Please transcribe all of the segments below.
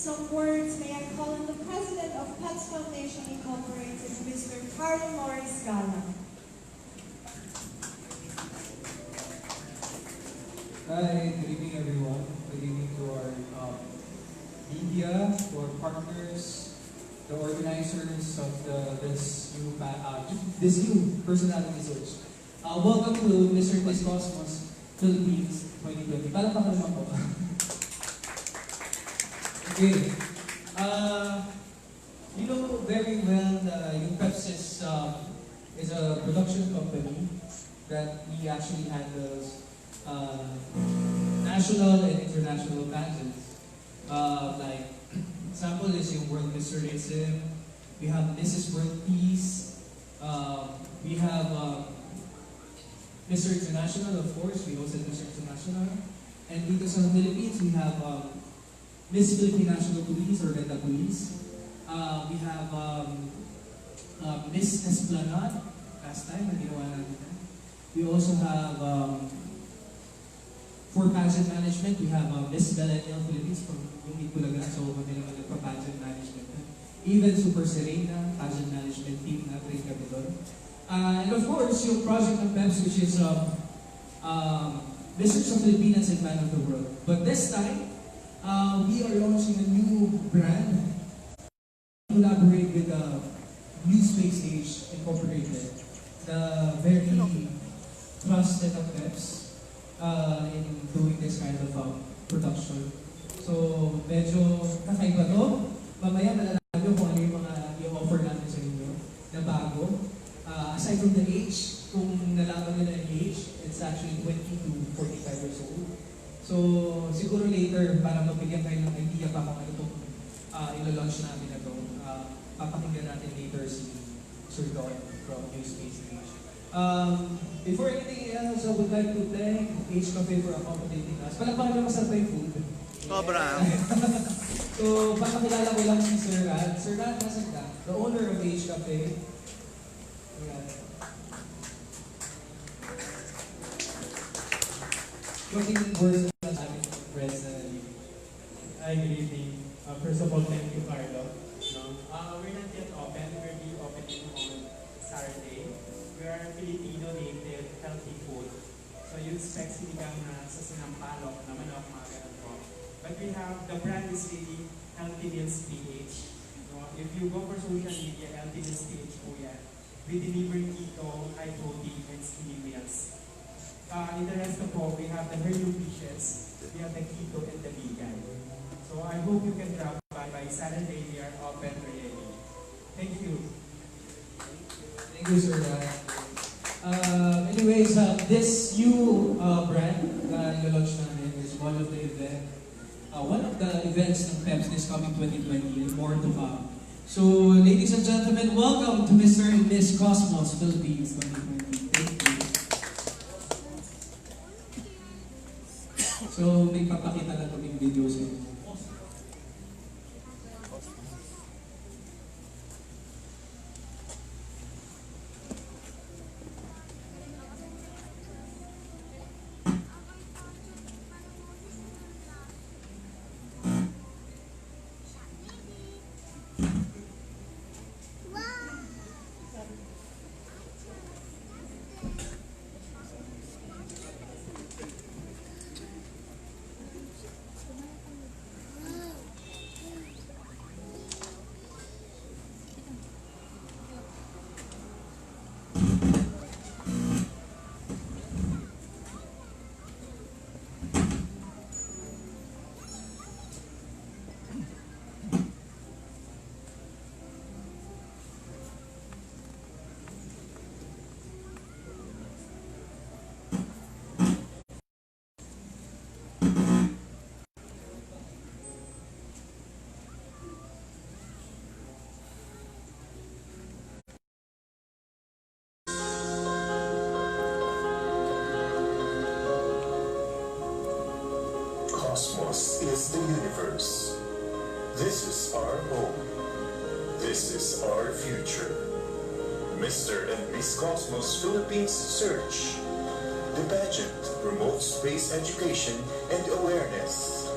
some words, may I call on the President of Pets Foundation Incorporated, Mr. Carlo Morris Gala. Hi, good evening everyone. Good evening to our media, to our partners, the organizers of this new personality search. Welcome to Mr. and Miss Cosmos Philippines 2020. Palakpakan naman po. Okay. You know very well that UPEPS is a production company that we actually handles national and international pageants. Like, example is yung World Mr. We have Mrs. World Peace, we have Mr. International, of course, we hosted Mr. International. And dito sa Philippines, we have Miss Philippine National Police or Beta Police. We have Miss Esplanade, last time, na ginawa natin. We also have, for pageant management, we have Miss Millennial Philippines from Bulaga, so Manila Region for pageant management. Even Super Serena, pageant management team na train kami doon. And of course, yung project ng PEPS, which is Mistress of Filipinas and Man of the World. But this time, we are launching a new brand to collaborate with New Space Age Incorporated, the very trusted of PEPS in doing this kind of production. So, medyo kakaiba to. Mamaya malalaman nyo kung ano yung mga i-offer natin sa inyo na bago. Aside from the age, kung nalaman nyo na yung age, it's actually 20 to 45 years old. So, siguro later, para mabigyan kayo ng idea pa kung ano itong ilo-launch namin na ito, papakinggan natin later si Sir Don from New Space Age. Before anything else, I would like to thank Age Cafe for accommodating us. Palakpakan naman sa yung food. Sobra. So, papakilala ko lang si Sir Rad. Sir Rad, nasan ka? The owner of Age Cafe. Ayan. Closing words na sa amin, personally. Hi, good evening. First of all, thank you, Carlo. We're not yet open. We'll be opening on Saturday. We are Filipino native healthy food. So you expect sinigang na sa sinampalok na manok, mga ganun po. But we have, the brand is really Healthy Meals PH. If you go for social media, Healthy Meals PH po yan. We deliver keto, high protein, and skinny meals. In the rest of all, we have the Her Nutritious, we have the keto and the vegan. So I hope you can drop by Saturday. We are open already. Thank you. Thank you, Sir Rad. Anyways, this new brand na i-launch namin is one of the events ng PEPS this coming 2020 and more to come. So, ladies and gentlemen, welcome to Mr. and Miss Cosmos Philippines 2020. Thank you. So, may papakita na kaming video sa inyo. Cosmos is the universe. This is our home. This is our future. Mr. and Miss Cosmos Philippines Search. The pageant promotes space education and awareness,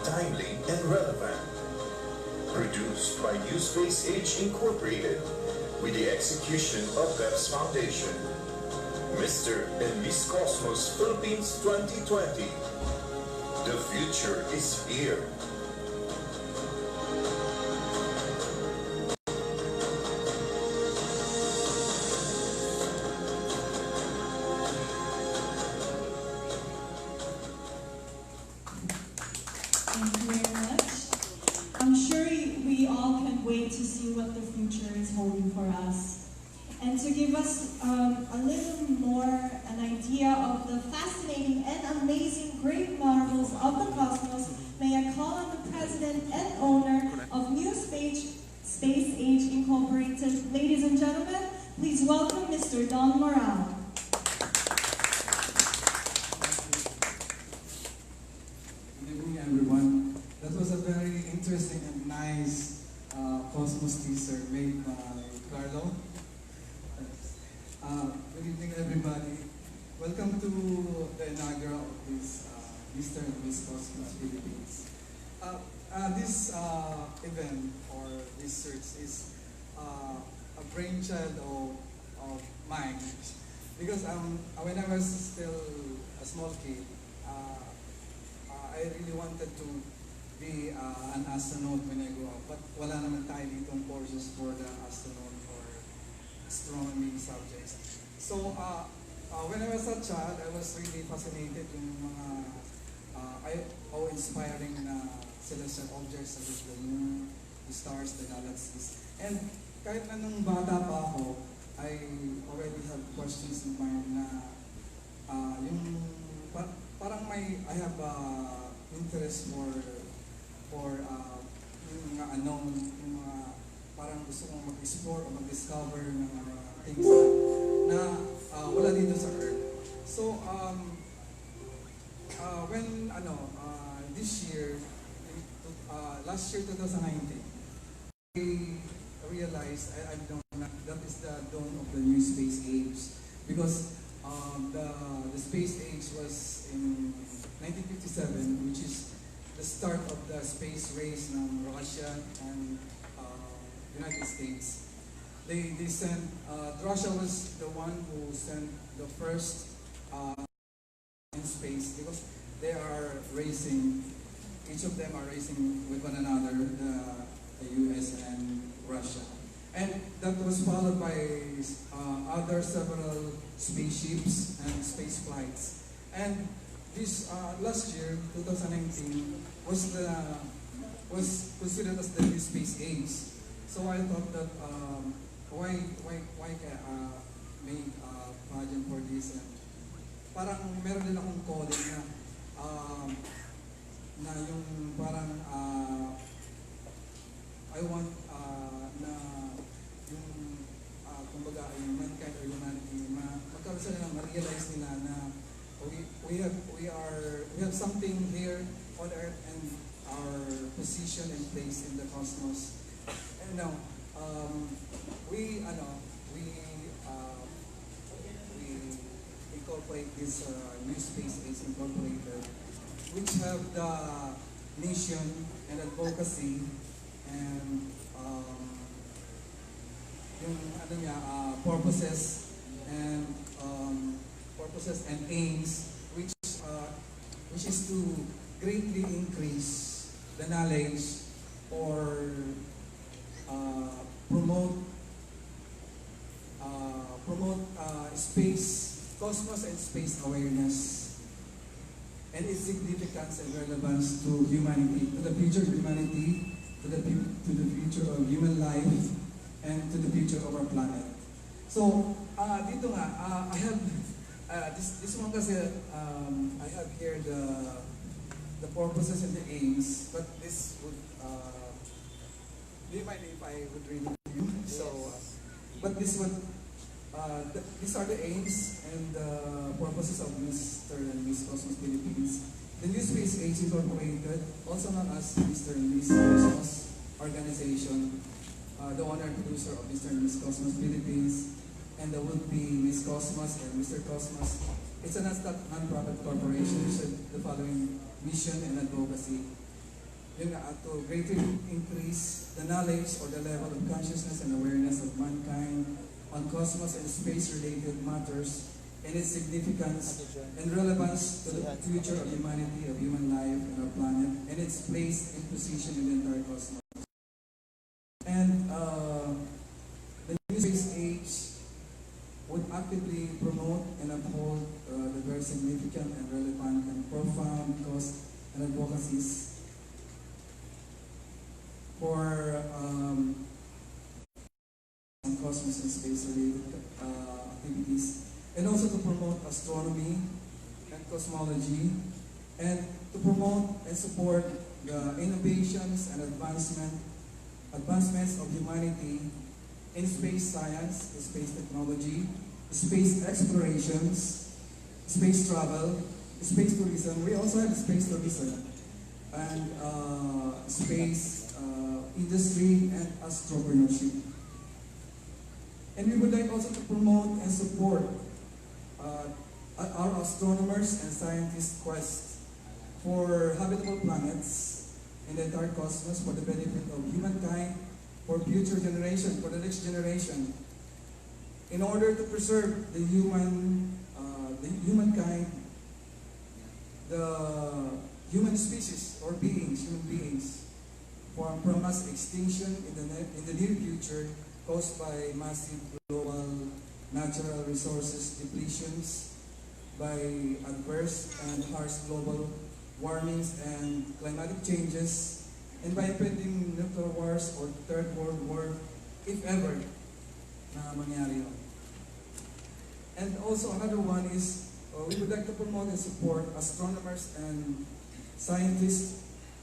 timely and relevant. Produced by New Space Age Incorporated with the execution of PEP's Foundation. Mr. and Miss Cosmos Philippines 2020. The future is here. Thank you very much. I'm sure we all can wait to see what the future is holding for us. And to give us a little more an idea of the fascinating and amazing great marvels of the cosmos, may I call on the president and owner of New Space Age Incorporated. Ladies and gentlemen, please welcome Mr. Don Morale. Good evening, everyone. That was a very interesting and nice Cosmos teaser made by Carlo. Good evening, everybody. Welcome to the inaugural of this Mr. and Miss Cosmos Philippines. This event or this search is a brainchild of mine because when I was still a small kid, I really wanted to be an astronaut when I grew up. But wala naman tayo ditong courses for the astronaut or astronomy subjects. So, when I was a child, I was really fascinated yung mga inspiring na celestial objects such as the moon, the stars, the galaxies. And kahit na nung bata pa ako, I already have questions in mind na parang I have interest for yung mga unknown, yung mga parang gusto kong mag-explore o mag-discover ng mga things na wala dito sa Earth. So, when this year, last year 2019, I realized I've known that is the dawn of the new space age because the space age was in 1957, which is the start of the space race ng Russia and United States. They sent, Russia was the one who sent the first in space because they are racing, each of them are racing with one another, the US and Russia. And that was followed by other several spaceships and space flights. And this last year, 2019, was considered as the new space age. So I thought that why make a pageant for this? And parang meron din akong calling na yung parang I want na yung kumbaga yung mankind or humanity magkaroon sila na ma-realize nila na we have something here on Earth and our position and place in the cosmos. And now we incorporate this New Space Age Incorporated, which have the mission and advocacy and yung purposes and aims, which is to greatly increase the knowledge or promote space, cosmos and space awareness, and its significance and relevance to humanity, to the future of humanity, to the future of human life, and to the future of our planet. So, dito nga, I have this one kasi I have here the purposes and the aims, but this would do you mind if I would read it to you? So, but this would these are the aims and the purposes of Mr. and Miss Cosmos Philippines. The New Space Age Incorporated, also known as Mr. and Miss Cosmos Organization, the owner and producer of Mr. and Miss Cosmos Philippines, and the would-be Miss Cosmos and Mr. Cosmos. It's a non-profit corporation with the following mission and advocacy. to greatly increase the knowledge or the level of consciousness and awareness of mankind on cosmos and space-related matters and its significance and relevance to the future of humanity, of human life and our planet, and its place and position in the entire cosmos. And the new space age would actively promote and uphold the very significant and relevant and profound cause and advocacies for cosmos and space-related activities, and also to promote astronomy and cosmology, and to promote and support the innovations and advancements of humanity in space science, space technology, space explorations, space travel, space tourism. We also have space tourism and space industry and astropreneurship. And we would like also to promote and support our astronomers and scientists' quest for habitable planets in the entire cosmos for the benefit of humankind, for future generation, for the next generation, in order to preserve the humankind, the human species or beings, human beings, from mass extinction in the near future caused by massive global natural resources depletions, by adverse and harsh global warmings and climatic changes, and by impending nuclear wars or Third World War, if ever, na mangyari yun. And also another one is, we would like to promote and support astronomers and scientists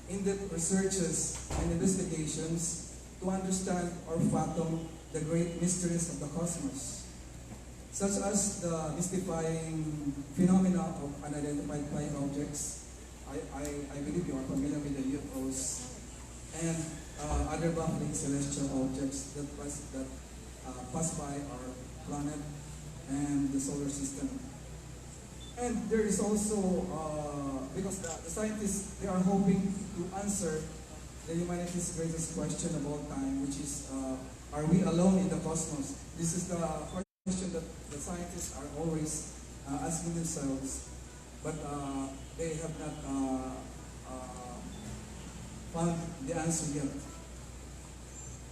in-depth researches and investigations to understand or fathom the great mysteries of the cosmos, such as the mystifying phenomena of unidentified flying objects. I believe you are familiar with the UFOs and other baffling celestial objects that pass by our planet and the solar system. And there is also, because the scientists, they are hoping to answer the humanity's greatest question of all time, which is, are we alone in the cosmos? This is the question that the scientists are always asking themselves, but they have not found the answer yet.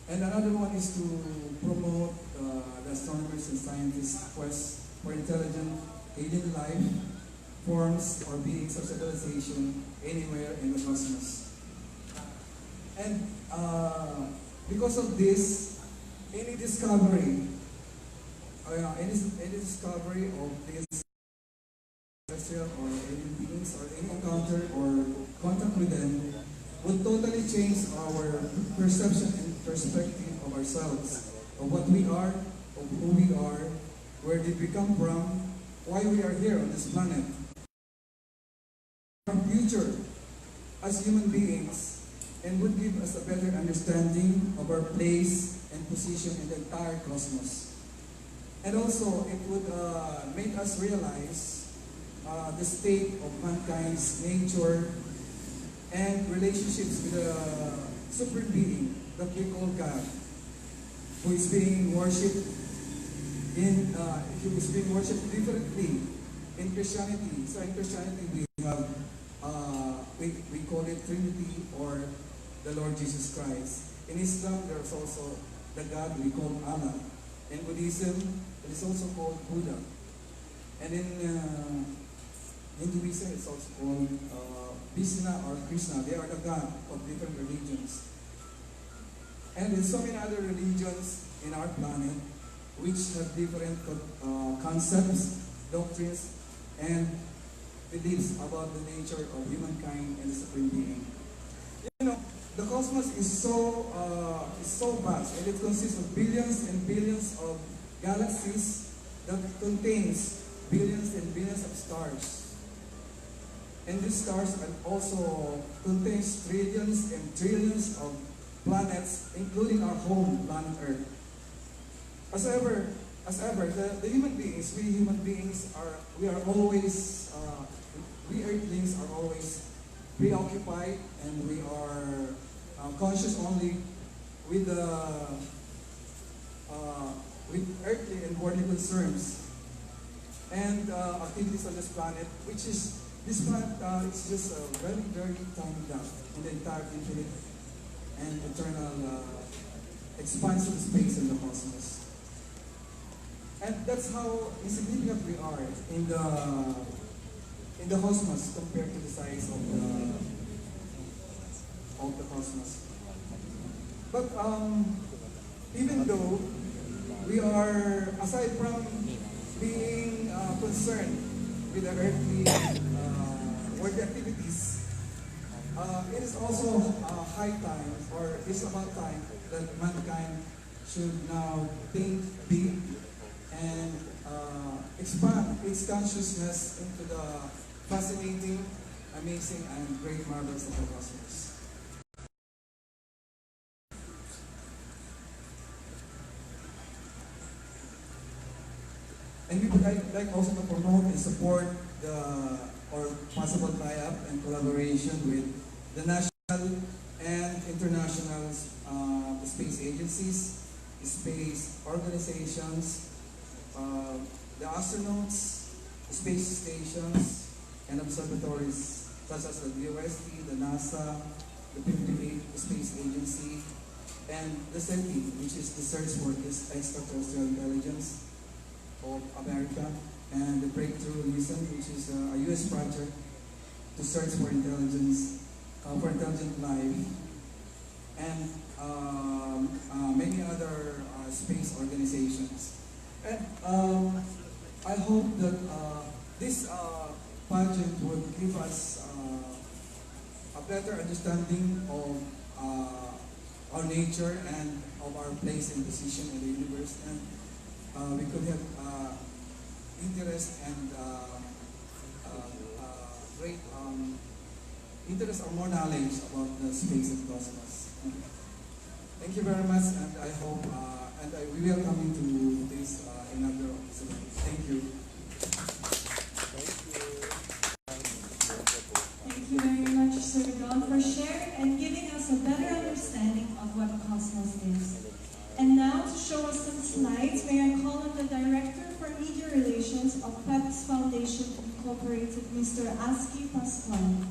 And another one is to promote the astronomers and scientists' quest for intelligent alien life forms or beings of civilization anywhere in the cosmos. And because of this, any discovery of these celestial or alien beings or any encounter or contact with them would totally change our perception and perspective of ourselves, of what we are, of who we are, where did we come from, why we are here on this planet, our future as human beings, and would give us a better understanding of our place and position in the entire cosmos. And also, it would make us realize the state of mankind's nature and relationships with the supreme being that we call God, who is being worshipped differently in Christianity. So in Christianity we have we call it Trinity or the Lord Jesus Christ. In Islam there's also the God we call Allah. In Buddhism it is also called Buddha. And in Hinduism it's also called Vishnu or Krishna. They are the God of different religions. And in so many other religions in our planet which have different concepts, doctrines, and beliefs about the nature of humankind and the Supreme Being. You know, the cosmos is so vast, and it consists of billions and billions of galaxies that contains billions and billions of stars. And these stars also contains trillions and trillions of planets, including our home planet Earth. As ever, the human beings, we human beings we Earthlings are always preoccupied and we are conscious only with the with earthly and worldly concerns and activities on this planet, which is this planet is just a very, very tiny dot in the entire infinite and eternal expanse of space and the cosmos. And that's how insignificant we are in the cosmos compared to the size of the cosmos. But even though we are, aside from being concerned with the earthly worldly activities, it is also high time, or it's about time, that mankind should now think big and expand its consciousness into the fascinating, amazing, and great marvels of the cosmos. And we would like also to promote and support the possible tie-up and collaboration with the national and international space agencies, space organizations, the astronauts, the space stations, and observatories such as the UST, the NASA, the 58 Space Agency, and the SETI, which is the Search for Extraterrestrial Intelligence of America, and the Breakthrough Mission, which is a U.S. project to search for intelligence, for intelligent life, and many other space organizations. And I hope that this pageant would give us a better understanding of our nature and of our place and position in the universe, and we could have interest and great interest or more knowledge about the space and cosmos. Thank you very much, and I hope we will come into this another episode. Thank you. Thank you very much, Sir Don, for sharing and giving us a better understanding of what the cosmos is. And now, to show us some slides, may I call on the Director for Media Relations of PEPS Foundation Incorporated, Mr. Aski Pascual.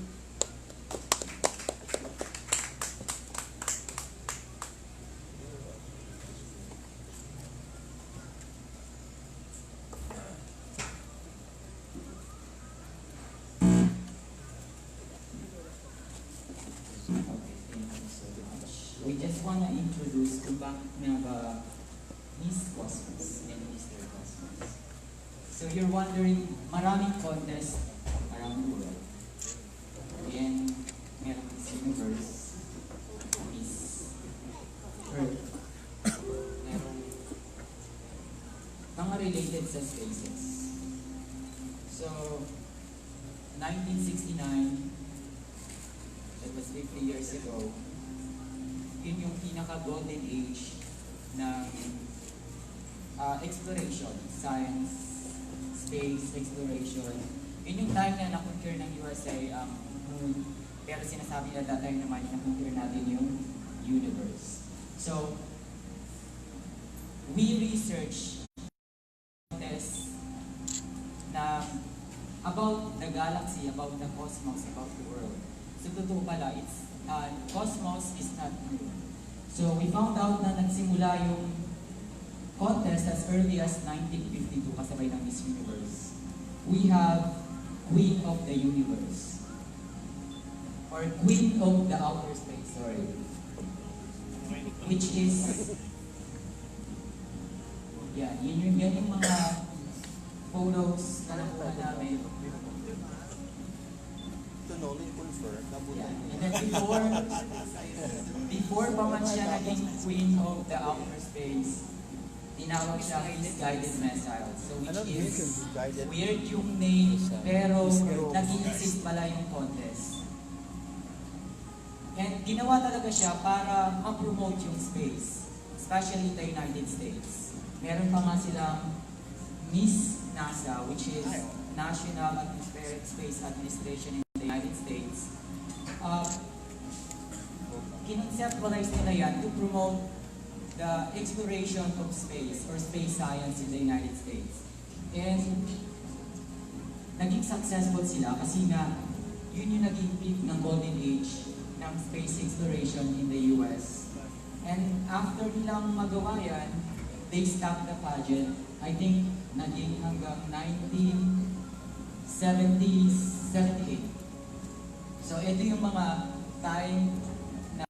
We just want to introduce kung bakit nga ba Miss Cosmos and Mr. Cosmos. So you're wondering, maraming contest around the world. And meron Miss Universe, Miss Earth, meron mga related sa spaces. So, 1969, that was 50 years ago, yun yung pinaka-golden age ng exploration, science, space exploration. Yun yung time na na-conquer ng USA ang moon, pero sinasabi na that time naman na-conquer natin yung universe. So, we research this na about the galaxy, about the cosmos, about the world. So, totoo pala, it's cosmos is not new. So we found out na nagsimula yung contest as early as 1952 kasabay ng Miss Universe. We have Queen of the Universe. Or Queen of the Outer Space, sorry. Which is, yeah, yan yung mga photos na nakuha namin. Yeah. And then before pa man siya naging Queen of the Outer Space, tinawag siya Misguided Missile. So which is weird yung name, pero nag-i-exist pala yung contest. And ginawa talaga siya para ma-promote yung space, especially the United States. Meron pa nga silang Miss NASA, which is National Atmospheric Space Administration in the United States. kinonceptualize nila yan to promote the exploration of space or space science in the United States. And naging successful sila kasi nga yun yung naging peak ng golden age ng space exploration in the US. And after nilang magawa yan, they stopped the pageant. I think naging hanggang 1970s, 78. So ito yung mga time na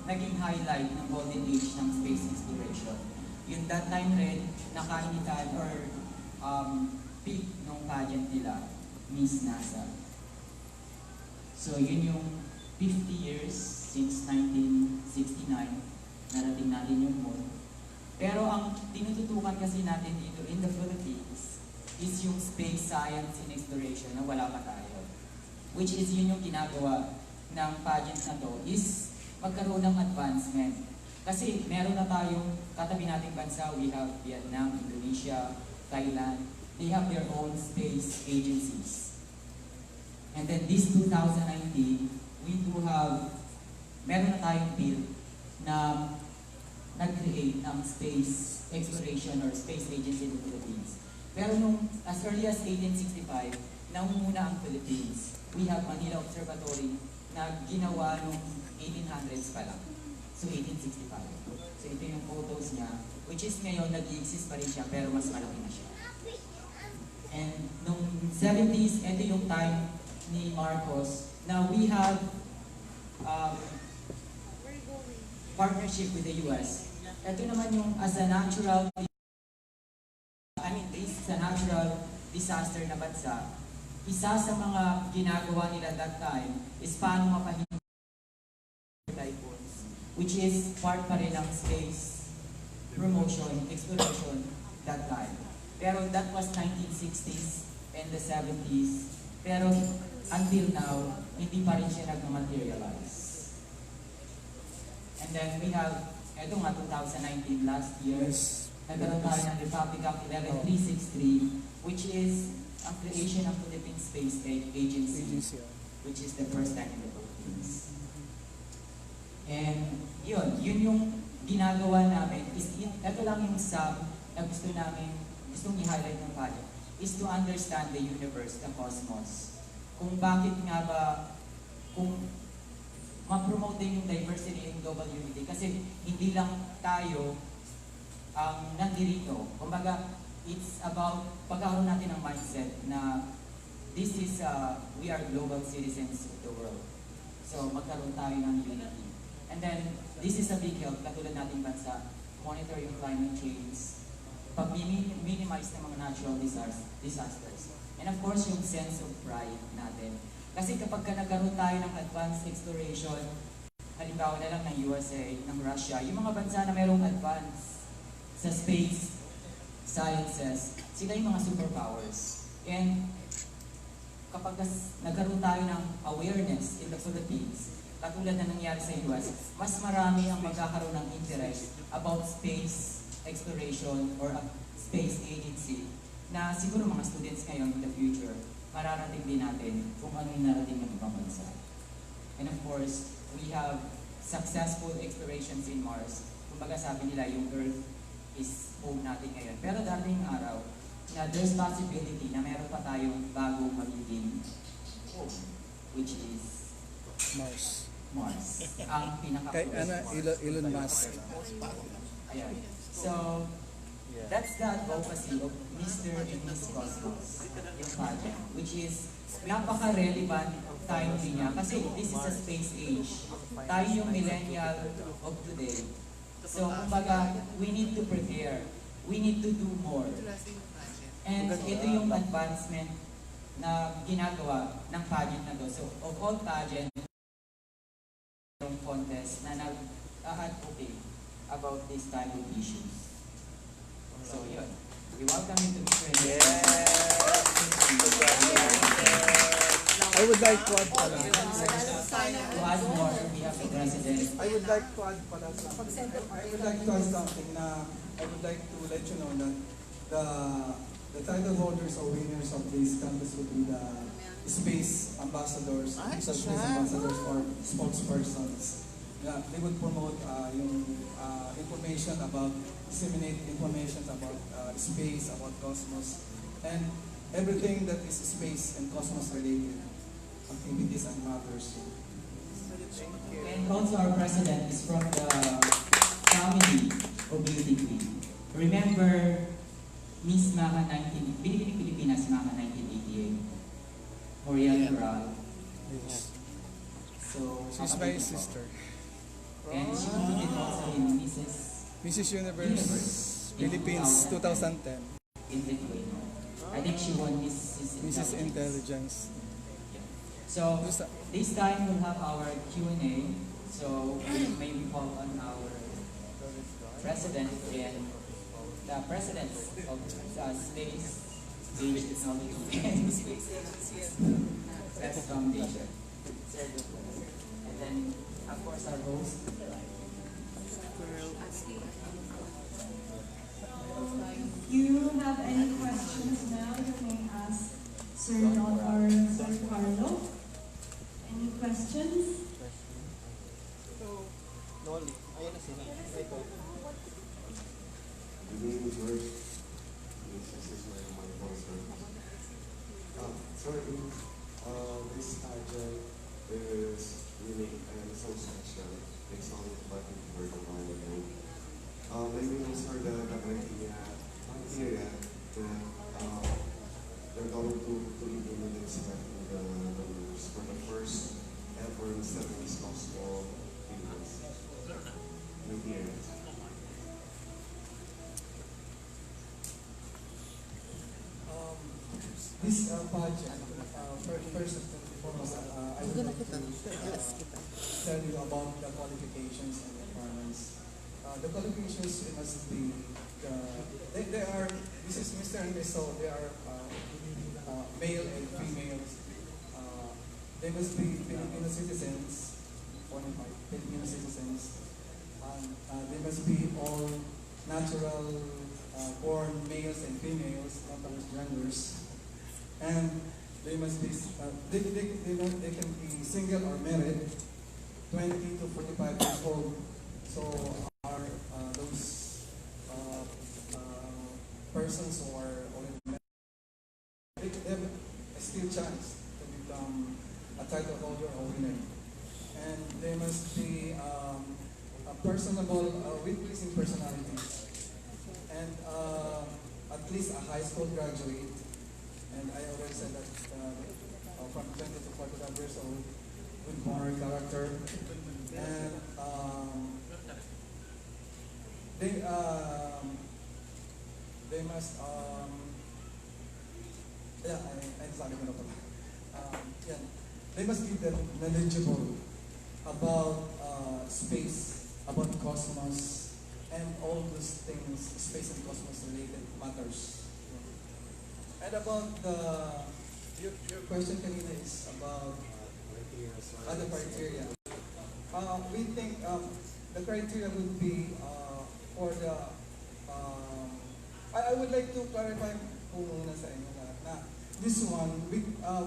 naging highlight ng golden age ng space exploration. Yung that time rin, nakainitan or peak ng pageant nila, Miss NASA. So yun yung 50 years since 1969, narating natin yung moon. Pero ang tinututukan kasi natin dito in the Philippines is yung space science and exploration na wala pa tayo. Which is yun yung ginagawa ng pageant na to is magkaroon ng advancement. Kasi meron na tayong katabi nating bansa, we have Vietnam, Indonesia, Thailand, they have their own space agencies. And then this 2019, we do have, meron na tayong bill na nag-create ng space exploration or space agency in the Philippines. Pero nung as early as 1865, nangunguna ang Philippines. We have Manila Observatory na ginawa nung 1800s pa lang. So 1865. So ito yung photos niya, which is ngayon nag-i-exist pa rin siya pero mas malaki na siya. And nung 70s, ito yung time ni Marcos na we have partnership with the US. Ito naman yung as a natural, this is a natural disaster na bansa. Isa sa mga ginagawa nila that time is paano mapahinga typhoons, which is part pa rin ng space promotion, exploration that time. Pero that was 1960s and the 70s. Pero until now, hindi pa rin siya nag-materialize. And then we have, eto nga 2019 last year, nagkaroon tayo ng Republic Act 11363, which is ang creation ng Philippine Space Agency, which is the first time in the Philippines. And yun yung ginagawa namin. Ito lang yung sum na gustong i-highlight ng pageant, is to understand the universe, the cosmos. Kung bakit nga ba, kung ma-promote din yung diversity and global unity. Kasi hindi lang tayo ang nandirito. Kumbaga, it's about pagkakaroon natin ng mindset na this is, we are global citizens of the world. So, magkaroon tayo ng unity. And then, this is a big help, katulad nating bansa, monitor yung climate change, pag-minimize ng mga natural disasters. And of course, yung sense of pride natin. Kasi kapag nagkaroon tayo ng advanced exploration, halimbawa na lang ng USA, ng Russia, yung mga bansa na mayroong advance sa space sciences, sila yung mga superpowers. And kapag nagkaroon tayo ng awareness in the Philippines, katulad na nangyari sa US, mas marami ang magkakaroon ng interest about space exploration or a space agency na siguro mga students ngayon in the future, mararating din natin kung ano yung narating ng ibang bansa. And of course, we have successful explorations in Mars. Kumbaga sabi nila yung Earth is home natin ngayon. Pero darating araw na there's possibility na meron pa tayong bagong magiging home, which is Mars. Ang pinaka-close Elon Musk. Ayan. So, that's the advocacy of Mr. and Miss Cosmos, yung pageant, which is napaka-relevant time din niya kasi this is a space age. Tayo yung millennial of today. So, kumbaga, we need to prepare. We need to do more. And ito yung advancement na ginagawa ng pageant na to. So, of all pageant, yung contest na nag-advocate about this type of issues. So, yun. We welcome you to Mr. I would like to add pala. To add more, we have the President. I would like to add pala something. I would like to add something na I would like to let you know that the the title holders or winners of this contest would be the space ambassadors, space ambassadors or spokespersons. Yeah, they would promote yung information about, disseminate information about space, about cosmos, and everything that is space and cosmos related activities and matters. And also our president is from the family of Beauty Queen. Remember Miss Maka 19, Binibining Pilipinas Maka 1988, Moriel Coral. So, She's my sister. and she competed also in Mrs. Universe Philippines 2010. in Lithuania. I think she won Mrs. Intelligence. So this time we'll have our Q&A. So we may call on our president and the president of Space Age Technology and Space Space Foundation. And then of course our host. If you have any questions now, you may ask Sir Don or Sir Carlo. Any questions? The name is George. This is my sponsor. Sorry, this pageant is unique and so special. It's only what we've heard a while ago. Maybe those are the criteria that they're going to implement and selecting the winners for the first ever 70s Cosmo Pageants. Criteria. This pageant, first and foremost, I would like to tell you about the qualifications and requirements. The qualifications must be, they are, this is Mr. and Miss, so they are male and females. They must be Filipino citizens, Filipino citizens. They must be all natural born males and females, not transgenders. And they must be, they can be single or married, 20 to 45 years old. So are those persons who are already married, they have a still chance to become a title holder or winner. And they must be a personable, with pleasing personalities. And at least a high school graduate. And I already said that from 20 to 45 years old, with moral character. And they must, they must be knowledgeable about space, about cosmos, and all those things, space and cosmos related matters. And about your question, Kanina, is about other criteria. We think the criteria would be for the, I would like to clarify po muna sa inyo na this one, we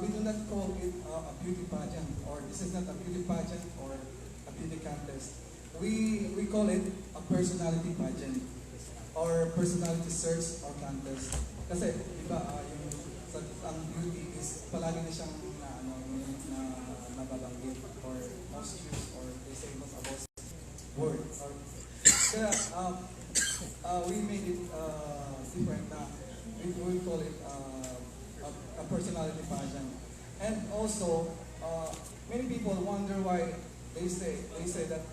do not call it a beauty pageant, or this is not a beauty pageant or a beauty contest. We call it a personality pageant or personality search or contest. Kasi, di ba, ang beauty is palagi na siyang nababanggit or most used or they say most about word. Kaya, we made it different na we call it a personality pageant. And also, many people wonder why they say that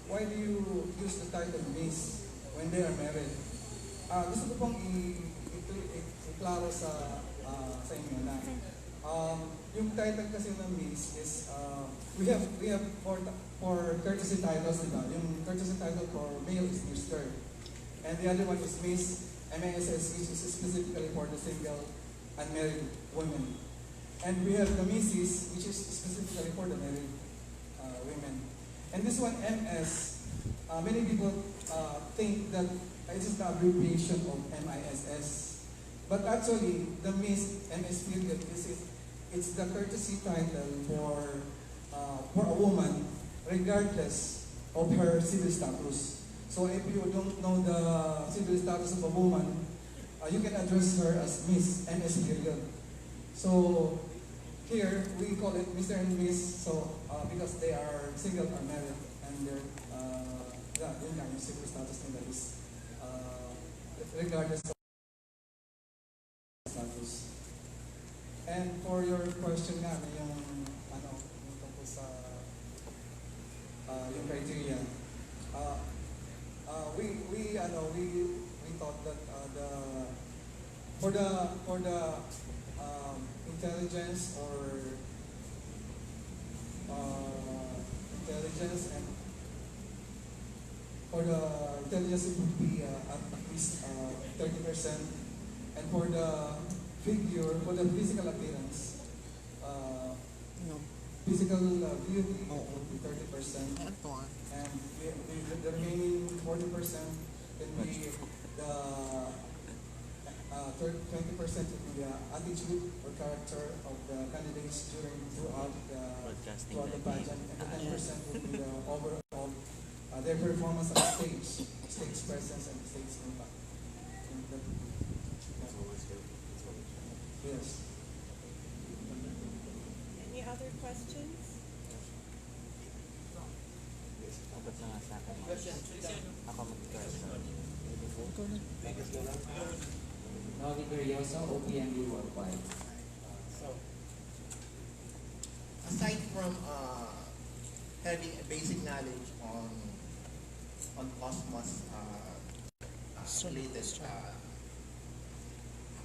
why do you use the title Miss when they are married? Gusto ko pong i-klaro sa inyo na yung title kasi ng Miss is we have for courtesy titles, diba? Yung courtesy title for male is Mr. And the other one is Miss MASS, which is specifically for the single unmarried women. And we have the Mrs., which is specifically for the married women. And this one, MS, many people think that it is the abbreviation of MISS. But actually, the Miss MS period it's the courtesy title for a woman, regardless of her civil status. So if you don't know the civil status of a woman, you can address her as Miss MS period. So here we call it Mr. and Miss. So because they are single or married, and they're yun nga, yung civil status nila is regardless of status. And for your question nga, yung tungkol sa yung criteria, we thought that for the intelligence and for the intelligence it would be at least 30%, and for the physical appearance, physical beauty would be 30%, and the remaining 40% can be the 20% would be the attitude or character of the candidates throughout the pageant, and the 10% would be the overall their performance on stage presence, and stage impact. Yes. Any other questions? Novi Curioso, OPMB Worldwide. So, aside from having a basic knowledge on Cosmos related,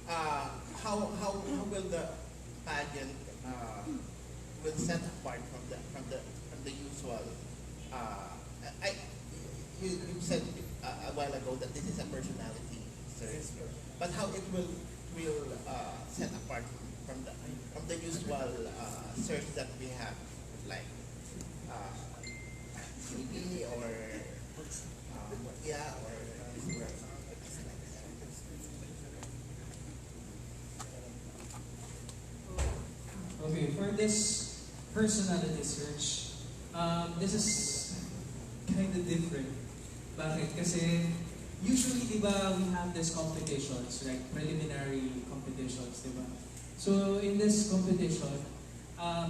how will the pageant will set apart from the usual? You said a while ago that this is a personality search, but how it will set apart from the usual search that we have, like CV or Okay, for this personality search, this is kind of different. Bakit? Kasi usually, di ba, we have these competitions, like preliminary competitions, di ba? So, in this competition,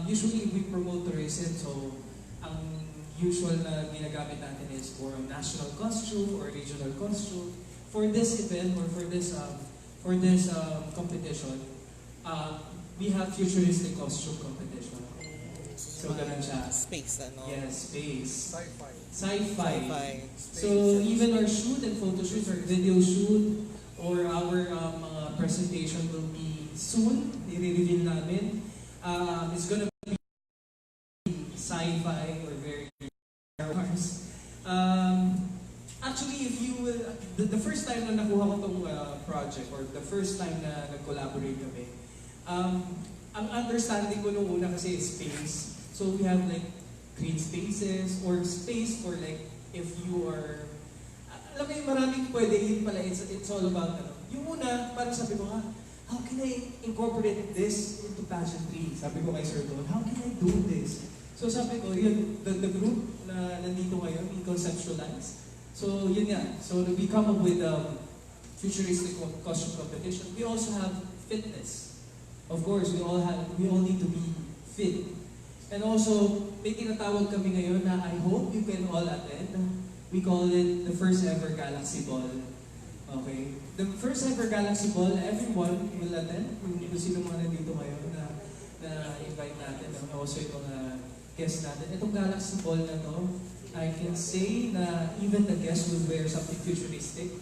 usually we promote tourism, so ang usual na ginagamit natin is for national costume or regional costume. For this event or for this competition, we have futuristic costume competition. So, ganun siya. Space, ano? Yes, space. Sci-fi. Sci-fi. So, even our shoot and photo shoots or video shoot or our mga presentation will be soon. I-reveal namin. It's gonna be sci-fi or very Star Wars. Actually, if you will, the first time na nakuha ko tong project or the first time na nag-collaborate kami, ang understanding ko nung una kasi is space. So we have like green spaces or space for like if you are, alam mo yung maraming pwede, yun pala, it's all about, yung una, parang sabi ko how can I incorporate this into pageantry? Sabi ko kay Sir Don, how can I do this? So sabi ko, yun, the group na nandito ngayon, we conceptualize. So yun nga, so we come up with futuristic costume competition. We also have fitness. Of course, we all need to be fit. And also, may tinatawag kami ngayon na I hope you can all attend. We call it the first ever Galaxy Ball. Okay? The first ever Galaxy Ball, everyone will attend. Kung sino mga nandito ngayon na invite natin. And also yung mga guests natin. Itong Galaxy Ball na to, I can say na even the guests will wear something futuristic.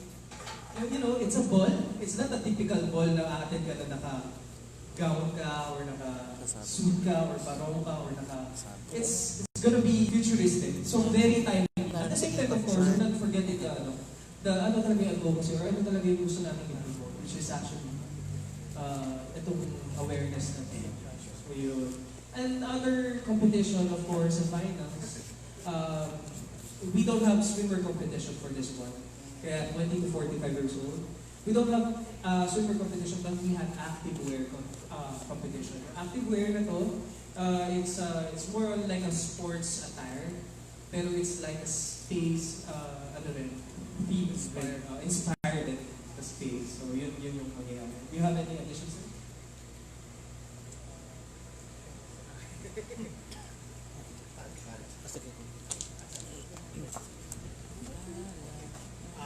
And you know, it's a ball. It's not a typical ball na aattend ka na naka-gown ka or naka-suit ka or parong ka or it's gonna be futuristic. So very timely. At the same time, of course, we're not forgetting ano talaga yung advocacy or ano talaga yung gusto natin i-promote, which is actually itong awareness natin. So yun. And other competition, of course, sa finals, we don't have swimmer competition for this one. Kaya 20 to 45 years old. We don't have swimwear competition, but we have active wear competition. Active wear na to, it's more on like a sports attire, pero it's like a space, ano rin, theme inspired at the space. So yun yung mangyayari. Do you have any additions?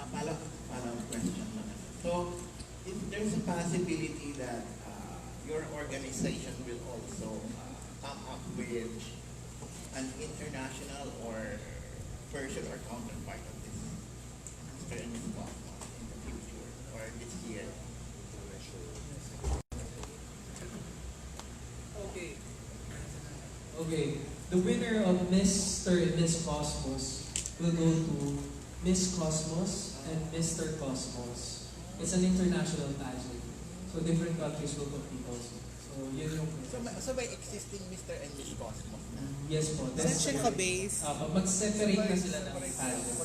Follow question. So, if there's a possibility that your organization will also come up with an international or version or counterpart of this experience in the future or this year. Okay. The winner of Mr. and Miss Cosmos will go to Miss Cosmos and Mr. Cosmos. It's an international pageant. So different countries will compete also. So yun yung... So may existing Mr. and Miss Cosmos na? Yes po. Saan siya naka-base? Mag-separate na sila ng pageant.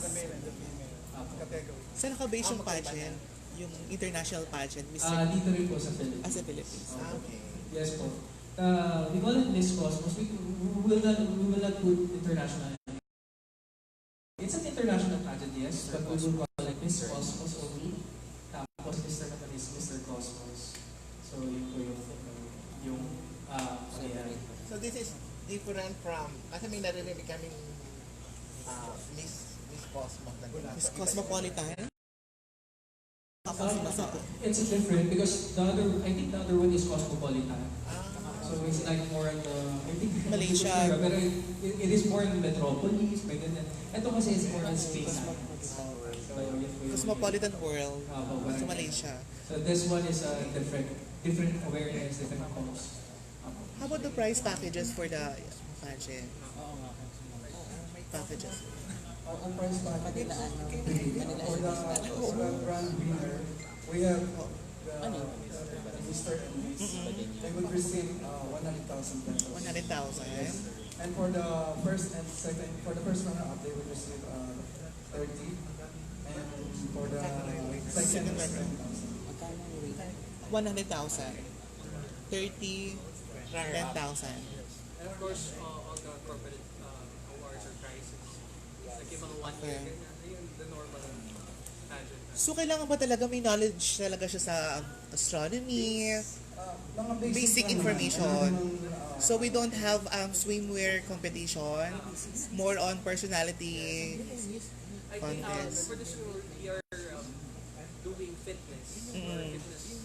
Saan naka-base yung pageant? Yung international pageant, Mr. Dito rin po sa Philippines. Sa Philippines. Okay. Yes po. We call it Miss Cosmos. We will not put international. It's an international pageant, yes, but we will call it Miss Cosmos only. Tapos Mr. naman is Mr. Cosmos. So yun po yung mangyayari. So this is different from, kasi may narinig kaming Miss Cosmos na gano'n. Miss Cosmopolitan? It's different because I think the other one is Cosmopolitan. So it's like more in the, I think, Malaysia. Pero it is more in metropolis, may ganyan. Ito kasi is more in space. Cosmopolitan world. Sa Malaysia. So this one is a different awareness, different cause. How about the prize packages for the pageant? Packages. Ang prize package for the grand winner, we have the Mr. and Miss. They would receive 100,000 pesos. 100,000. Yes. And for the first and second, for the first runner-up, they would receive 30. And for the second and 10,000. 100,000. 30, 10,000. And of course, all the corporate awards or prizes. Like yung mga 1 year, yung the normal pageant. So, kailangan ba talaga may knowledge talaga siya sa astronomy, basic information? So, we don't have swimwear competition, more on personality I think contest. for this role, we are doing fitness. Fitness.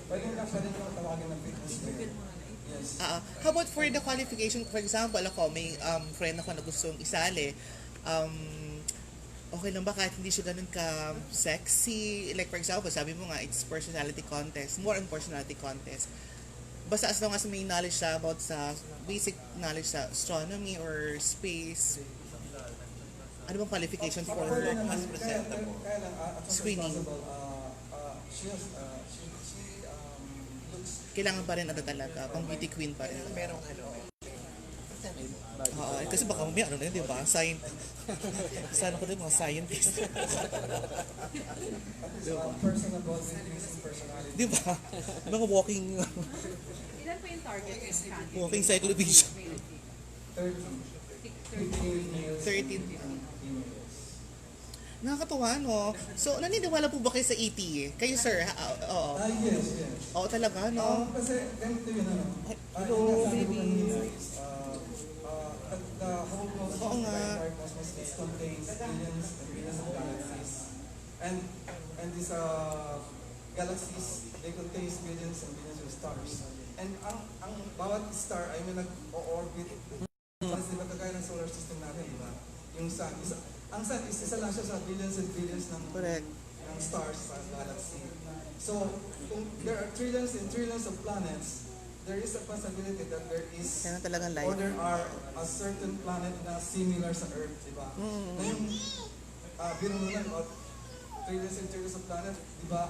Pwede na tawagin ng fitness fair. Yes. How about for the qualification? For example, ako, may friend ako na gustong isali. Okay lang ba kahit hindi siya ganun ka-sexy? Like for example, sabi mo nga, it's personality contest. More on personality contest. Basta as long as may knowledge siya about sa basic knowledge sa astronomy or space. Ano bang qualification for Mas presentable. screening? She looks... Kailangan pa rin ano talaga, pang beauty queen pa rin. Merong Oo, kasi baka may ano na yun, di ba? Sana ko din mga scientist. personable increasing personality. Di ba? Mga walking Ilan po yung target ng candidate? walking cyclopedia. 30. 15 males. 13. Females. Nakakatuwa, no? So, naniniwala po ba kayo sa ET? Kayo, sir? Oo. Yes. Oo talaga, no? Kasi ganito yun, ano? Hello, baby. The whole cosmos, Oo nga. the entire cosmos, it contains billions and billions of galaxies. And these galaxies, they contain billions and billions of stars. And ang bawat star ay may nag-orbit. Di ba kagaya ng solar system natin, di ba? Yung sun. Ang sun is isa lang siya sa billions and billions ng stars sa galaxy. So, kung there are trillions and trillions of planets, there is a possibility that there is Kaya talagang life. or there are a certain planet na similar sa Earth, di ba? Na yung biro mo lang, trillions and trillions of planet, di ba?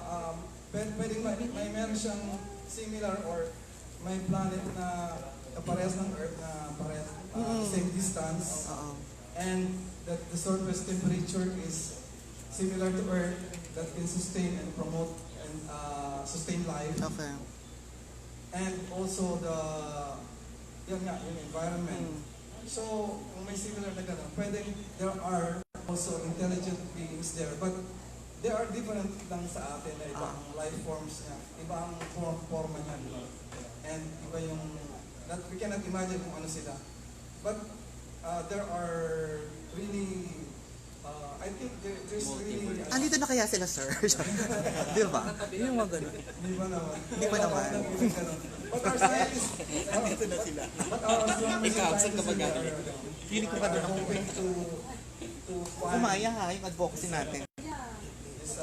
Pwedeng may meron siyang similar or may planet na parehas ng Earth na parehas same distance. And that the surface temperature is similar to Earth that can sustain and promote and sustain life. Okay. And also yung environment. So, kung may similar na gano'n, there are also intelligent beings there, but they are different lang sa atin na ibang life forms niya, ibang forma niya, di ba? And iba yung, we cannot imagine kung ano sila. But there are really, I think there's really... Andito na kaya sila, sir? Di ba? Yung mga ganun. Di ba naman? Di ba naman? But our scientists, Andito na sila. but our astronomers Feeling ko ka doon ako. hoping to find Kumaya ha, yung advocacy natin. this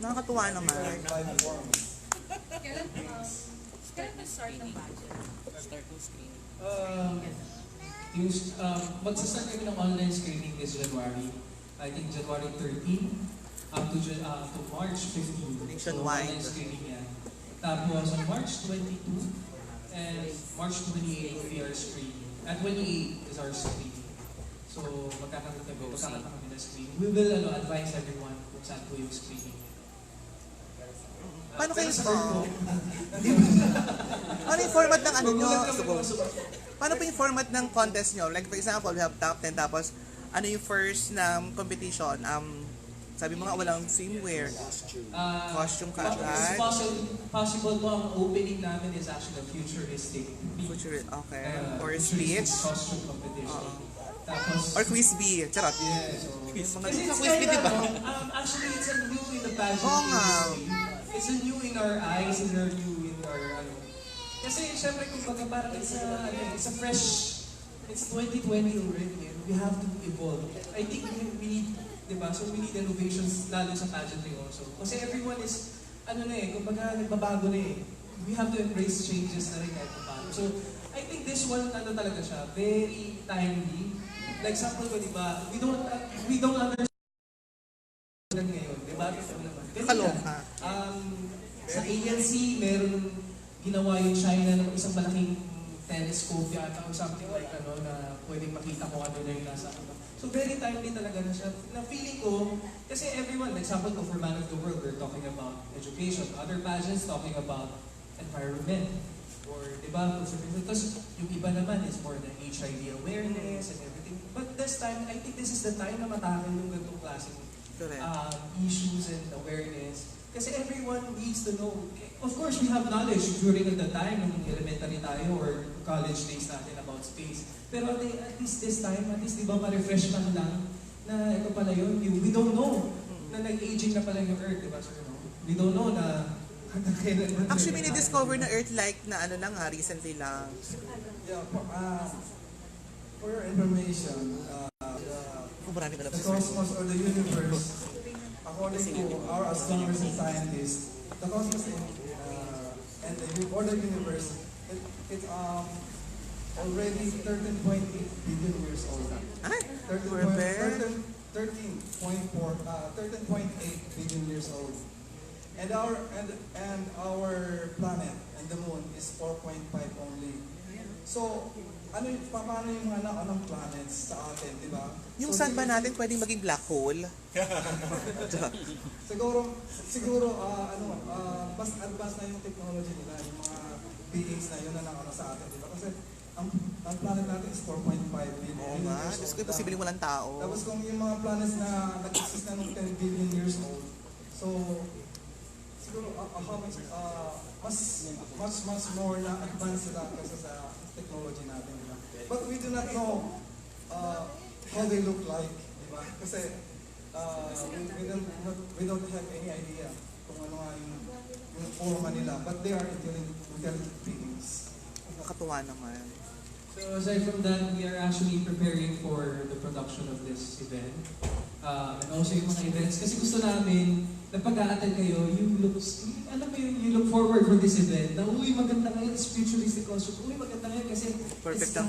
Nakakatuwa naman. life forms. Kailan mag-start ng budget? Magsastart kami ng online screening this January. I think January 13 up to March 15. So online screening yan. Tapos on March 22 and March 28 we are screening. At 28 is our screening. So magkakaroon kami ng screening. We will advise everyone kung saan po yung screening. Paano kayo ano yung format ng ano nyo? Paano po yung format ng contest nyo? Like for example, we have top 10 tapos ano yung first na competition? Sabi mo nga walang swimwear. Costume ka agad. Possible po ang opening namin is actually a futuristic. Okay. Or speech. Costume competition. Tapos, or quiz bee. Charot. Yeah, so, Mga quiz bee, di ba? Actually, it's a new in the pageant industry. It's a new in our eyes and a new in our kasi syempre kumbaga parang it's a fresh, it's 2020 already and we have to evolve. I think we need, diba? So we need innovations lalo sa pageantry also. Kasi everyone is, kumbaga nagbabago na eh. We have to embrace changes na rin kahit paano. So I think this one, talaga siya, very timely. Like example ko, diba? We don't understand ngayon, diba? Kaloka. Sa ANC, meron ginawa yung China ng isang malaking telescope yata or something like na pwedeng makita kung ano na yung nasa So very timely talaga na siya. Na feeling ko, kasi everyone, like example ko for Man of the World, we're talking about education. Other pageants talking about environment. Or, diba, tapos yung iba naman is more than HIV awareness and everything. But this time, I think this is the time na matakal yung ganitong klaseng issues and awareness. Kasi everyone needs to know. Of course, we have knowledge during the time nung elementary tayo or college days natin about space. Pero at least this time, at least di ba ma-refresh man lang na ito pala yun. We don't know na nag-aging na pala yung Earth, di ba? So, we don't know na actually, may na-discover na Earth like na recently lang. Yeah, for your information, the cosmos or the universe, according to our astronomers and scientists, the cosmos and the universe, it's already 13.8 billion years old. 13.8 billion years old. And our planet and the moon is 4.5 only. So, paano yung mga anong planets sa atin, di ba? Yung sun ba natin pwedeng maging black hole? siguro mas advanced na yung technology nila, yung mga beings na yun na nakano sa atin, di ba? Kasi ang planet natin is 4.5 billion years old. Diyos ko, imposible walang tao. Tapos kung yung mga planets na nag-exist na ng 10 billion years old, so siguro much more na advanced sila kaysa sa technology natin, di ba? But we do not know how they look like, di ba? Kasi we don't have any idea kung ano nga yung forma nila, but they are intelligent beings. Nakakatuwa naman. So aside from that, we are actually preparing for the production of this event. And also yung mga events. Kasi gusto namin, na pag-a-attend kayo, you look forward for this event. Na, maganda ngayon, it's futuristic costume. Maganda ngayon kasi perfect it's na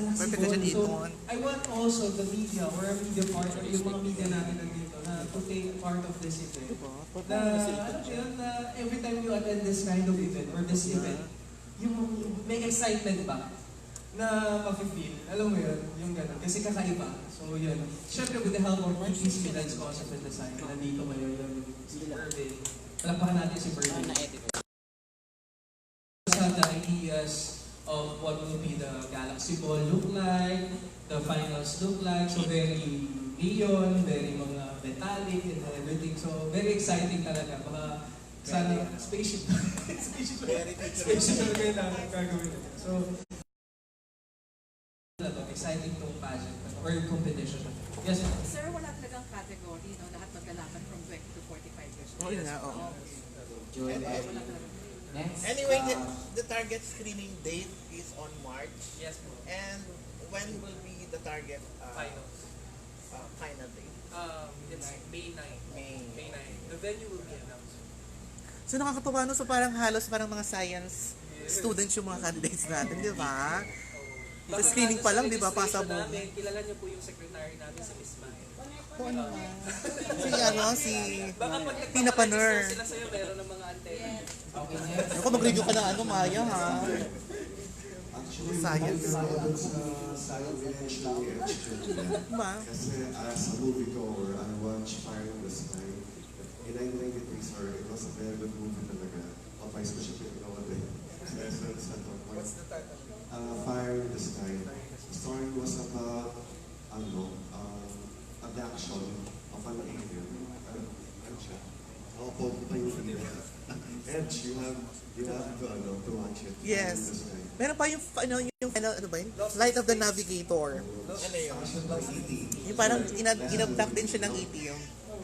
dito. So, I want also the media, or our media partner, yung mga media natin nandito, na to take part of this event. Na every time you attend this kind of event, or this event, yung may excitement ba? na ma-feel. Alam mo yun, yung gano'n. Kasi kakaiba. So yun. Siyempre, with the help of our team students also for design, nandito ngayon yung si Mervin. Palakpakan natin si Mervin. Have the ideas of what will be the Galaxy Ball look like, the finals look like. So very neon, very mga metallic and everything. So very exciting talaga. Baka sana spaceship. Spaceship talaga yung gagawin. So exciting tong pageant or competition. Yes, ma'am. Sir, wala talagang category, no? Lahat maglalaban from 20 to 45 years old. Oo nga, oo. Wala talaga. Anyway, the target screening date is on March. Yes, po. And when will be the target Finals. final date? It's May 9. May 9. The venue will be announced. So nakakatuwa no, so parang halos parang mga science students yung mga candidates natin, di ba? Sa screening pa lang, di ba, pasabog? Kilala niyo po yung secretary namin si Miss Mai. Oo naman. Si Baka pag Tina Paner. sila sa'yo, meron ng mga antena. Ako, mag-review ka ng Maya, ha? Actually, Science. dun sa science eventually Diba? kasi as a moviegoer, I watched Fire in the Sky. In 1993, sir, it was a very good movie talaga. Kapais ko siya pinagawa din. What's the title? Fire in the Sky. The story was about, abduction of an alien. Ano siya? Opo, pa yung Edge, you have to watch it. Yes. Fire in the Sky. Meron pa yung, ano ba yun? Light of the Navigator. Ano yun? Yung parang inabduct din siya ng ET.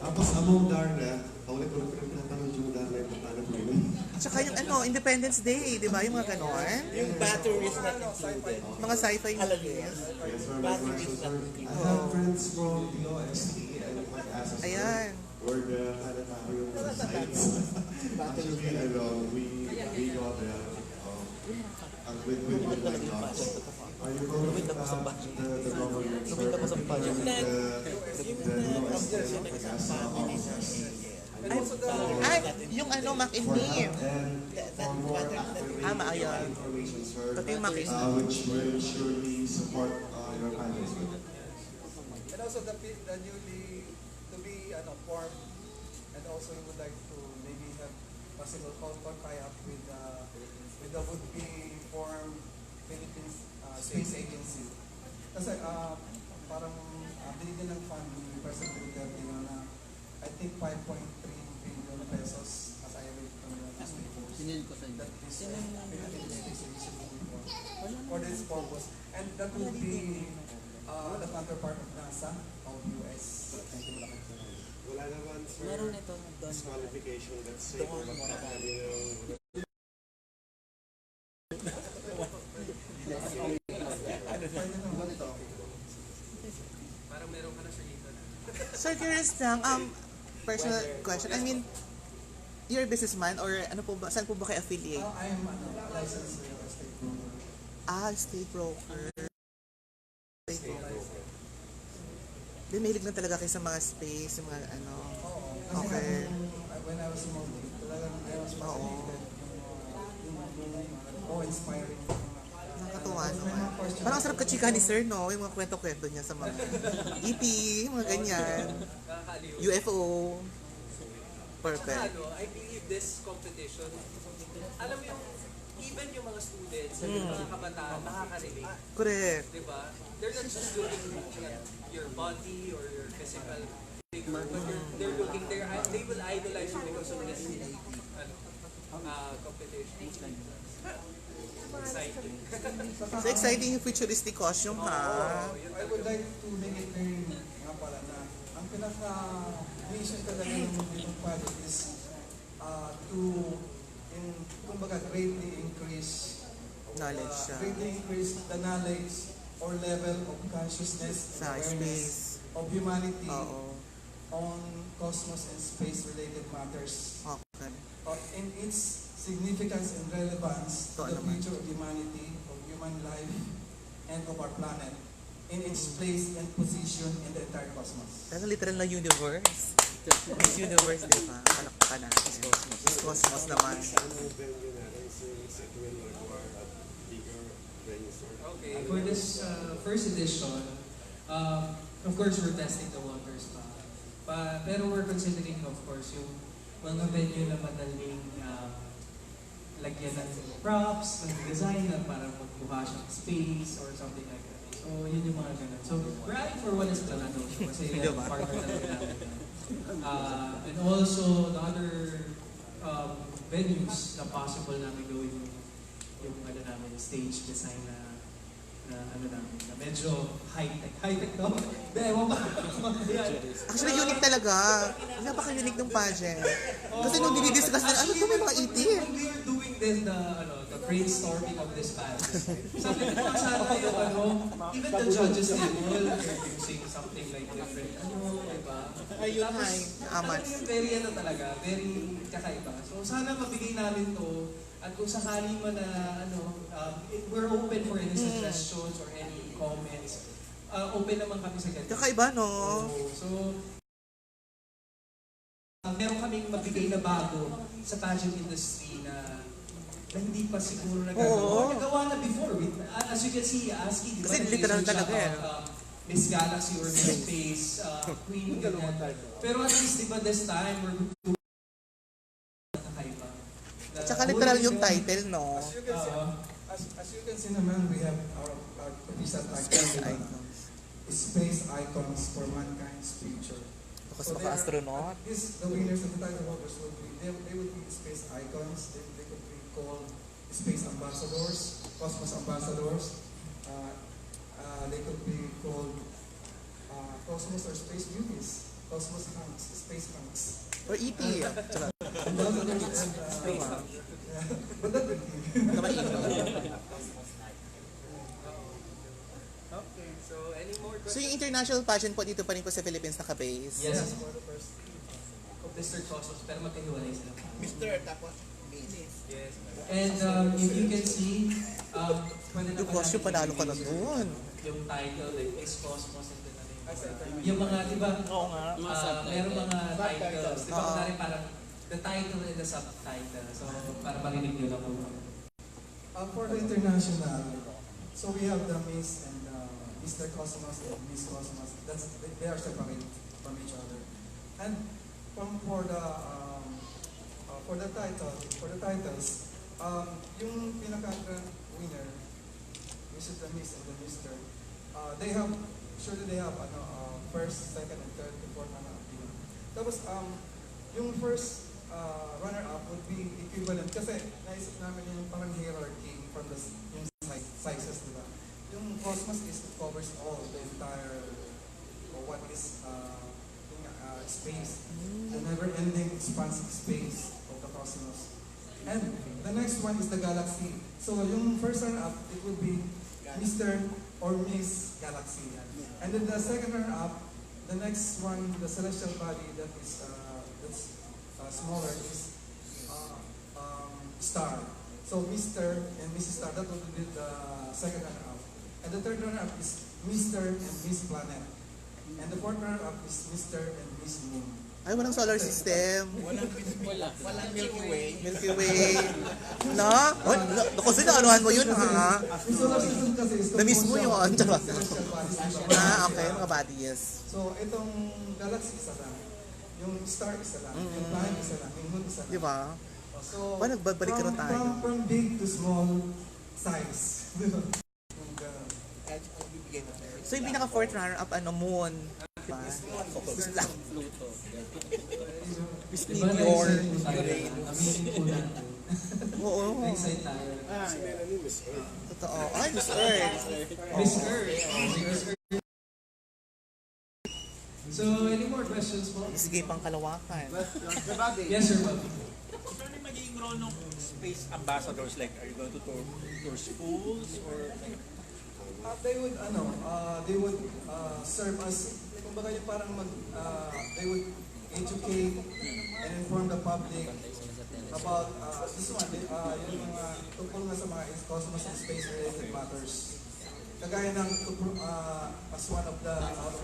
Tapos among Darna, paulit-ulit ko rin pinapanood yung Darna yung paano po yun. Tsaka yung Independence Day, di ba? Yung mga ganon. Yung batteries not included. Mga sci-fi movies. Yes, sir, my question, sir. I have friends from DOST and mag-asa, sir. Ayan. Or the planetarium sites. Actually, we got there with my dogs. Are you going to the government, sir? The DOST and mag-asa officers. Yung Mac and Me. Ayun. Information, sir, Pati yung Mac and Me. which will surely support your panels. And also the newly to be formed, and also we would like to maybe have possible tie-up with the would-be formed Philippines Space Agency. Kasi parang binigyan ng fund ni President Duterte na I think 5.3 billion pesos as I read from the newspapers. That is Philippines Space Agency for this purpose. And that would be the counterpart of NASA of US. Wala naman, sir. Meron ito. Disqualification, let's say, kung magkakali Parang meron ka na siya dito. Sir, curious lang, personal question. I mean, you're a businessman or saan po ba kayo affiliate? I am licensed estate broker. Estate broker. Di, mahilig na talaga kayo sa mga space, yung mga Oo. Kasi Okay. when I was small, talagang I was fascinated yung inspiring. Nakakatuwa naman. Parang ang sarap kachika ni Sir, no? Yung mga kwento-kwento niya sa mga ET, mga ganyan. Nakakaliw. UFO. Perfect. I believe this competition, alam mo yung, even yung mga students, yung mga kabataan, nakaka-relate. Correct. Diba? They're not just looking at your body or your physical figure, but they're looking, they will idolize you because of this competition. Exciting. So exciting yung futuristic costume, ha? I would like to make it clear nga pala na ang pinaka-mission talaga ng project is kumbaga greatly increase the knowledge or level of consciousness Sa awareness space. of humanity Oo. on cosmos and space related matters Okay. in its significance and relevance to Ito the naman. future of humanity, of human life, and of our planet in its place and position in the entire cosmos. Pero literal na universe. Miss Universe, di ba? Palakpakan natin. Cosmos naman. Sa venue natin, since it will require a bigger Okay. For this first edition, of course, we're testing the waters pa. Pero we're considering, of course, yung mga venue na madaling lagyan ng props, ng design na para magbuha siyang space or something like that. So, yun yung mga ganun. So, we're adding for one Esplanado kasi partner talaga namin. And also, the other venues na possible namin gawin yung ano namin, stage design na ano namin, na medyo high-tech. High-tech daw? Ewan ba? Actually, unique talaga. Napaka-unique ng pageant. Kasi nung dinidiscuss na, ano ito may mga itim? We were doing this, the brainstorming of this pageant. Sabi ko, sana yung even the judges table, they're using something like different, diba? Ayun, hi. Amat. Very talaga, very kakaiba. So sana mabigay namin to. At kung sakali man na, we're open for any suggestions or any comments. Open naman kami sa ganito. Kakaiba, no? So meron kaming mabigay na bago sa pageant industry na hindi pa siguro nagagawa. Nagawa na before. As you can see, asking, kasi literal talaga eh. Miss Galaxy or Miss Space, Queen, ganyan. Pero at least, di ba, this time, we're doing at saka literal yung title, no? As you can see naman, we have our official title, Space Icons for Mankind's Future. Kasi maka-astronaut. The winners of the title holders would be, they would be space icons. They could be called space ambassadors, cosmos ambassadors. They could be called cosmos or space beauties, cosmos hunks, space hunks. Or E.T. Ambassadors and but that would be. Okay, so any more questions? So yung international pageant po dito pa rin po sa Philippines naka-base? Yes, for the first Mr. Cosmos, pero magkahiwalay sila. Mr. tapos Miss. Yes. And if you can see, pwede na Yung costume, panalo ka na doon. Yung title, like Miss Cosmos, and then yung mga, di ba? Oo nga. Meron mga titles. Di ba, kunwari parang the title and the subtitle. So, para marinig nyo lang po. For the international, so we have the Miss and Mr. Cosmos and Miss Cosmos. They are separate from each other. And for the titles, yung pinaka-grand winner, which is the Miss and the Mr. They have first, second, and third, and fourth runner-up. Tapos yung first runner-up would be equivalent kasi naisip namin yung parang hierarchy from yung sizes, diba? Yung Cosmos covers all the entire what is space, the never-ending expansive space of the cosmos. And the next one is the galaxy. So yung first runner-up, it would be Mr. or Miss Galaxy. And then the second runner-up, the next one, the celestial body that is smaller is Star. So Mr. and Mrs. Star, that would be the second runner-up. And the third runner-up is Mr. and Miss Planet. And the fourth runner-up is Mr. and Miss Moon. Ay, walang solar system. Walang Milky Way. Milky Way. No? Kasi naanuhan mo yun, ha? Yung solar system kasi is Na-miss mo yun. celestial bodies. Okay, mga bodies. So, itong galaxy isa lang. Yung star isa lang. Yung planet isa lang. Yung moon isa lang. Di ba? So, paano nagbabalik ka na tayo? From big to small size. So yung pinaka fourth runner-up, moon. Diba? Pluto. Miss Meteor. Amazing po natin. Oo. Excited tayo. Totoo. Ay, Miss Earth. Miss Earth. So, any more questions po? Sige, pang kalawakan. Yes, sir, Bobby. So, ano yung magiging role ng space ambassadors? Like, are you going to tour schools or like? They would serve as, kumbaga yung parang they would educate and inform the public about this one, yung mga tungkol nga sa mga cosmos and space related matters. Kagaya ng as one of the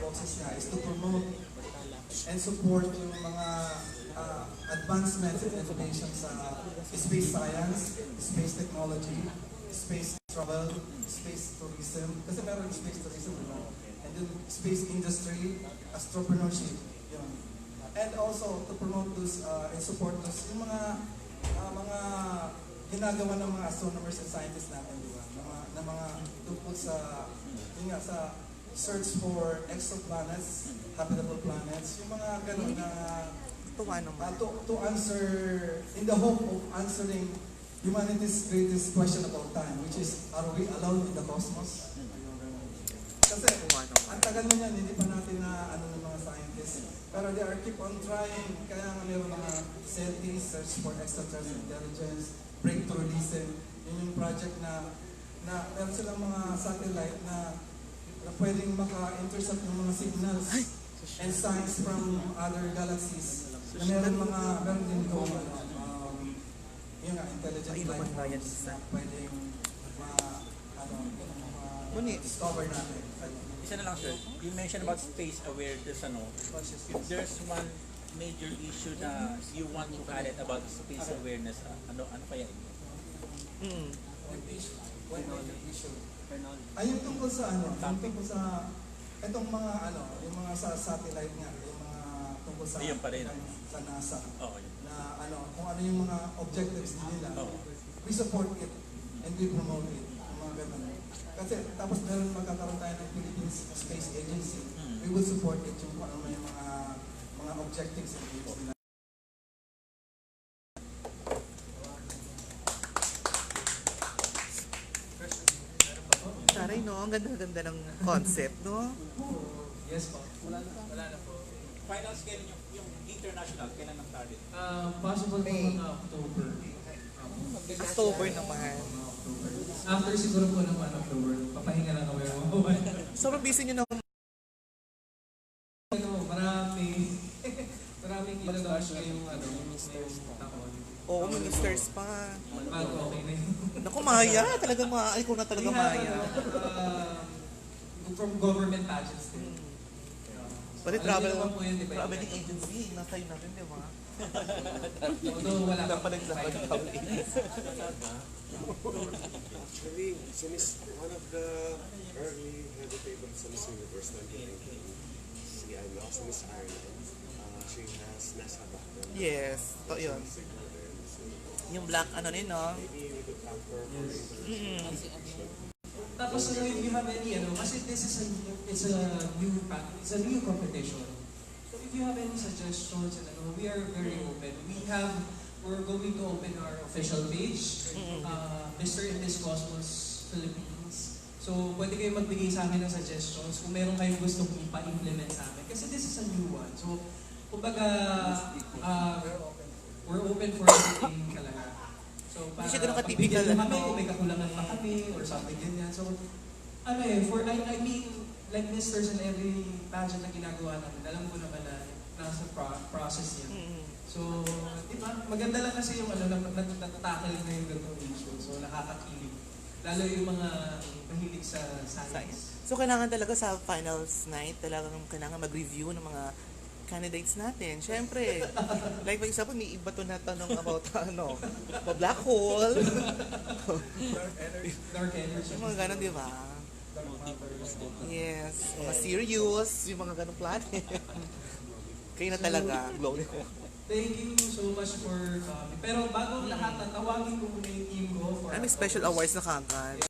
boxes niya is to promote and support yung mga advancements and innovation sa space science, space technology, space travel, space tourism, kasi meron space tourism, diba? And then space industry, astropreneurship, yun. And also to promote those and support those yung mga ginagawa ng mga astronomers and scientists natin, di ba? Na mga tungkol sa yun nga, sa search for exoplanets, habitable planets, yung mga ganun na to answer in the hope of answering humanity's greatest question about time, which is, are we alone in the cosmos? Kasi, ang tagal na yan, hindi pa natin na ano ng mga scientists. Pero they are keep on trying. Kaya nga mayroon mga SETI, Search for Extraterrestrial Intelligence, Breakthrough Listen. Yun yung project na meron silang mga satellite na pwedeng maka-intercept ng mga signals and signs from other galaxies. Na meron din doon, yun nga, intelligent life forms na pwedeng discover natin. Isa na lang, sir. You mentioned about space awareness, ano? If there's one major issue na you want to highlight about space awareness, ano kaya yun? One major issue. Ay, yung tungkol sa tungkol sa itong mga yung mga sa satellite nga, yung mga tungkol sa sa NASA. Na kung ano yung mga objectives nila. We support it and we promote it. Yung mga ganun. Kasi tapos meron magkakaroon tayo ng Philippine Space Agency. We will support it yung ano yung mga objectives and aims nila. Taray, no? Ang ganda-ganda ng concept, no? Yes po. Wala na po. Finals kailan yung international, kailan ang target? Possible po mga October. October naman. After siguro po naman October, papahinga na kami. Sobrang busy nyo naman. Maraming ginagawa siya yung ministers taon. Oo, ministers pa. Okay na yun. Naku, Maya. Talagang ikaw na talaga, Maya. From government pageants din. Pati traveling agency. Nasa yun natin, di ba? Although wala ka pa Actually, one of the early heavy favorites sa Miss Universe 2019, si Miss Ireland. She has NASA background. Yes, to yun. Yung black no? Maybe we could thank her for Tapos if you have any, kasi this is a new competition. So if you have any suggestions, we are very open. We're going to open our official page, Mr. and Miss Cosmos Philippines. So pwede kayo magbigay sa amin ng suggestions kung meron kayong gustong ipa-implement sa amin. Kasi this is a new one. So kumbaga, we're open for everything talaga. So, hindi siya ganun ka-typical. Kung may kakulangan pa kami or something ganyan. So, I mean, like ministers and every pageant na ginagawa namin, alam ko naman na nasa process yan. So, di ba? Maganda lang kasi yung natatakal na yung ganung issue. So, nakakakilig. Lalo yung mga mahilig sa science. So, kailangan talaga sa finals night, talagang kailangan mag-review ng mga candidates natin. Siyempre, like for example, may iba to na tanong about black hole. Dark energy. Yung mga ganun, di ba? Yes. Mga serious, yung mga ganung planet. Kayo na talaga. Thank you so much for coming. Pero bago lahat, tawagin ko muna yung team ko. May special awards na kagad.